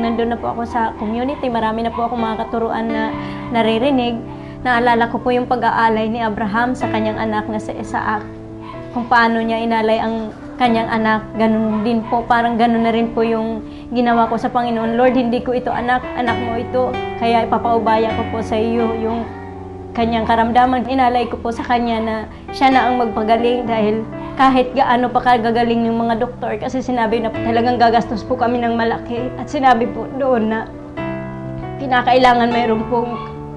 nandun na po ako sa community, marami na po ako mga katuruan na naririnig. Naalala ko po yung pag-aalay ni Abraham sa kanyang anak na si Isaac. Kung paano niya inalay ang kanyang anak, ganun din po, parang ganun na rin po yung ginawa ko sa Panginoon. Lord, hindi ko ito anak, anak mo ito, kaya ipapaubaya ko po sa iyo yung kanyang karamdaman. Inalay ko po sa kanya na siya na ang magpagaling dahil kahit gaano pa kagagaling yung mga doktor, kasi sinabi na talagang gagastos po kami ng malaki at sinabi po doon na kinakailangan mayroon pong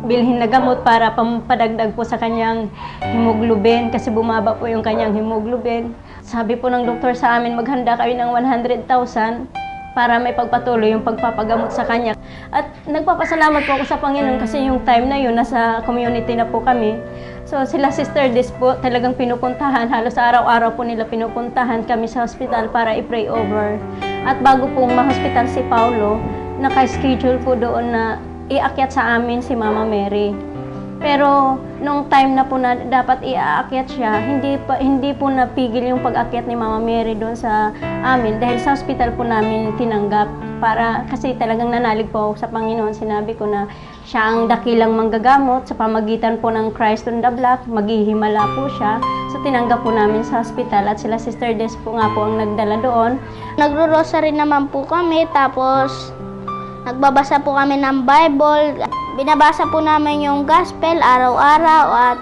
bilhin na gamot para pampadagdag po sa kanyang hemoglobin kasi bumaba po yung kanyang hemoglobin. Sabi po ng doktor sa amin, maghanda kayo ng 100,000 para may pagpatuloy yung pagpapagamot sa kanya. At nagpapasalamat po ako sa Panginoon kasi yung time na yun, nasa community na po kami. So sila Sister Des po talagang pinupuntahan, halos araw-araw po nila pinupuntahan kami sa hospital para i-pray over. At bago pong ma-hospital si Paulo, naka-schedule po doon na iakyat sa amin si Mama Mary. Pero nung time na po na dapat iaakyat siya, hindi po napigil yung pag-akyat ni Mama Mary doon sa amin dahil sa hospital po namin tinanggap. Kasi talagang nanalig po ako sa Panginoon. Sinabi ko na siya ang dakilang manggagamot sa pamagitan po ng Christ on the Block, maghihimala po siya. So tinanggap po namin sa hospital at sila Sister Des po nga po ang nagdala doon. Nagro-rosary naman po kami, tapos nagbabasa po kami ng Bible. Binabasa po namin yung gospel araw-araw at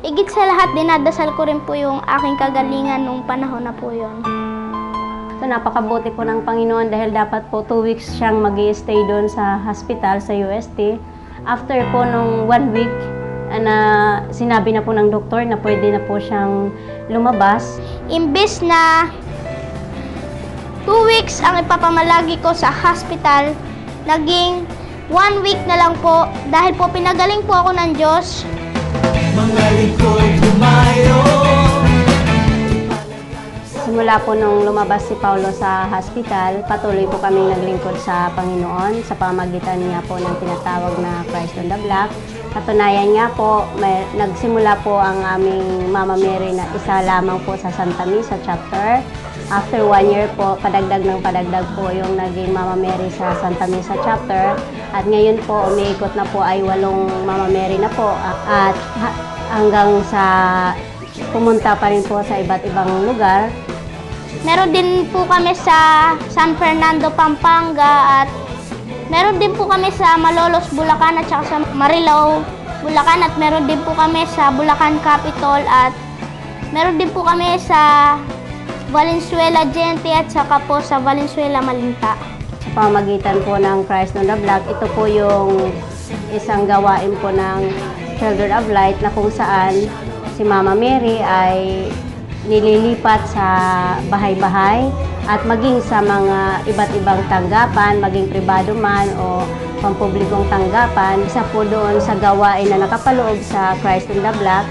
higit sa lahat dinadasal ko rin po yung aking kagalingan nung panahon na po yun. So napakabuti po ng Panginoon dahil dapat po 2 weeks siyang mag-i-stay doon sa hospital sa UST. After po nung 1 week na sinabi na po ng doktor na pwede na po siyang lumabas. Imbis na 2 weeks ang ipapamalagi ko sa hospital, naging 1 week na lang po dahil po pinagaling po ako ng Diyos. Mga lingkod tumayo. Simula po nung lumabas si Paulo sa hospital, patuloy po kaming naglingkod sa Panginoon sa pamagitan niya po ng tinatawag na Christ on the Block. Katunayan nga po, nagsimula po ang aming Mama Mary na isa lamang po sa Santa Misa chapter. After 1 year po, padagdag po yung naging Mama Mary sa Santa Misa chapter. At ngayon po, umiikot na po ay 8 Mama Mary na po. At hanggang sa pumunta pa rin po sa iba't ibang lugar. Meron din po kami sa San Fernando, Pampanga, at meron din po kami sa Malolos, Bulacan, at saka sa Marilao, Bulacan, at meron din po kami sa Bulacan Capitol, at meron din po kami sa Valenzuela, Gente, at saka po sa Valenzuela, Malinta. Sa pamagitan po ng Christ on the Block, ito po yung isang gawain po ng Children of Light na kung saan si Mama Mary ay nililipat sa bahay-bahay at maging sa mga iba't ibang tanggapan, maging pribado man o pampublikong tanggapan. Isa po doon sa gawain na nakapaloob sa Christ on the Block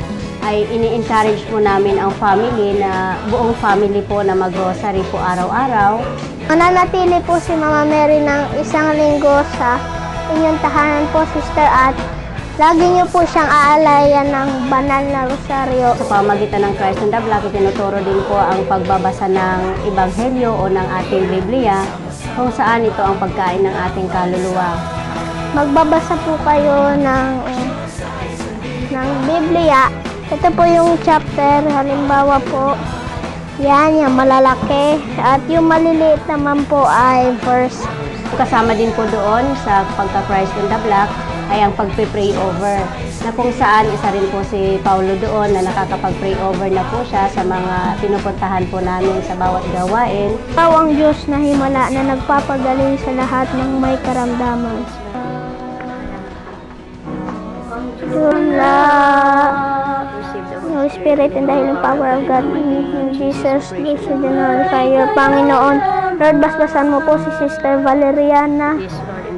ay ini-encourage po namin ang family na buong family po na mag-rosary po araw-araw. Mananatili po si Mama Mary ng 1 linggo sa inyong tahanan po, Sister, at lagi niyo po siyang aalayan ng banal na rosaryo. Sa pamagitan ng Christ on the Block, itinuturo din po ang pagbabasa ng Ebanghelyo o ng ating Biblia, kung saan ito ang pagkain ng ating kaluluwa. Magbabasa po kayo ng Biblia. Ito po yung chapter, halimbawa po, yan, yung malalaki. At yung maliliit naman po ay verse. Kasama din po doon sa pagka-Christ on the Block ay ang pagpe-pray over, na kung saan isa rin po si Paulo doon na nakakapag-pray over na po siya sa mga pinupuntahan po namin sa bawat gawain. Ikaw ang Diyos na himala na nagpapagaling sa lahat ng may karamdaman. Holy Spirit and the healing power of God, in Jesus, give to the fire, Panginoon. Lord, basbasan mo po si Sister Valeriana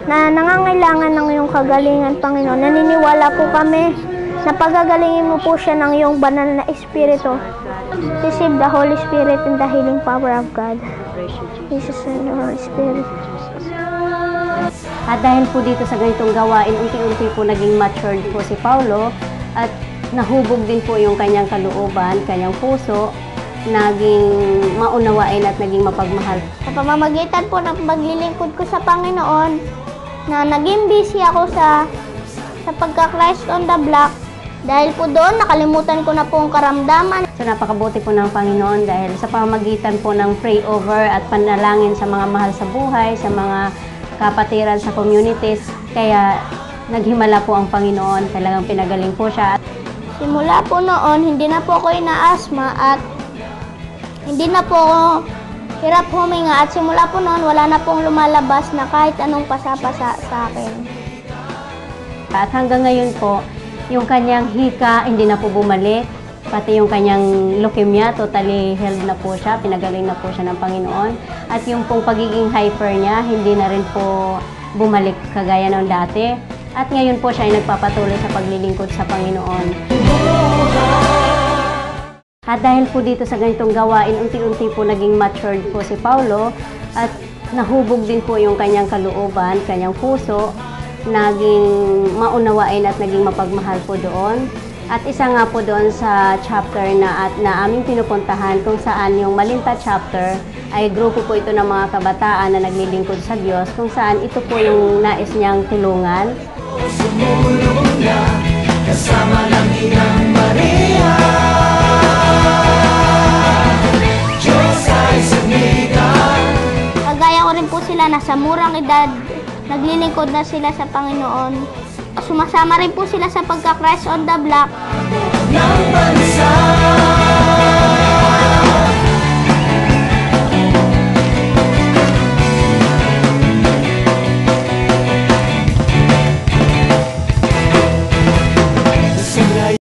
na nangangailangan ng iyong kagalingan, Panginoon. Naniniwala po kami na pagagalingin mo po siya ng iyong banal na Espiritu. Receive the Holy Spirit and the healing power of God. Jesus and the Holy Spirit. At dahil po dito sa ganitong gawain, unti-unti po naging matured po si Paulo at nahubog din po yung kanyang kalooban, kanyang puso, naging maunawain at naging mapagmahal. Sa pamamagitan po ng paglilingkod ko sa Panginoon, na naging busy ako sa pagka-Christ on the block, dahil po doon nakalimutan ko na po ang karamdaman. So napakabuti po ng Panginoon dahil sa pamamagitan po ng pray over at panalangin sa mga mahal sa buhay, sa mga kapatiran sa communities, kaya naghimala po ang Panginoon, talagang pinagaling po siya. Simula po noon, hindi na po ako inaasma at hindi na po ako hirap huminga. At simula po noon, wala na pong lumalabas na kahit anong pasapasa sa akin. At hanggang ngayon po, yung kanyang hika hindi na po bumalik, pati yung kanyang leukemia, totally healed na po siya, pinagaling na po siya ng Panginoon. At yung pong pagiging hyper niya, hindi na rin po bumalik kagaya ng dati. At ngayon po siya ay nagpapatuloy sa paglilingkod sa Panginoon. At dahil po dito sa ganitong gawain, unti-unti po naging matured po si Paulo at nahubog din po yung kanyang kalooban, kanyang puso, naging maunawain at naging mapagmahal po doon. At isa nga po doon sa chapter na aming pinupuntahan kung saan yung Malinta chapter ay grupo po ito ng mga kabataan na naglilingkod sa Diyos kung saan ito po yung nais niyang tulungan. Sumulong na kasama ng Inang Maria. Diyos ay sumikat. Kagaya ko rin po sila, nasa murang edad, naglilingkod na sila sa Panginoon. Sumasama rin po sila sa pagka-Christ on the block. Ng bansa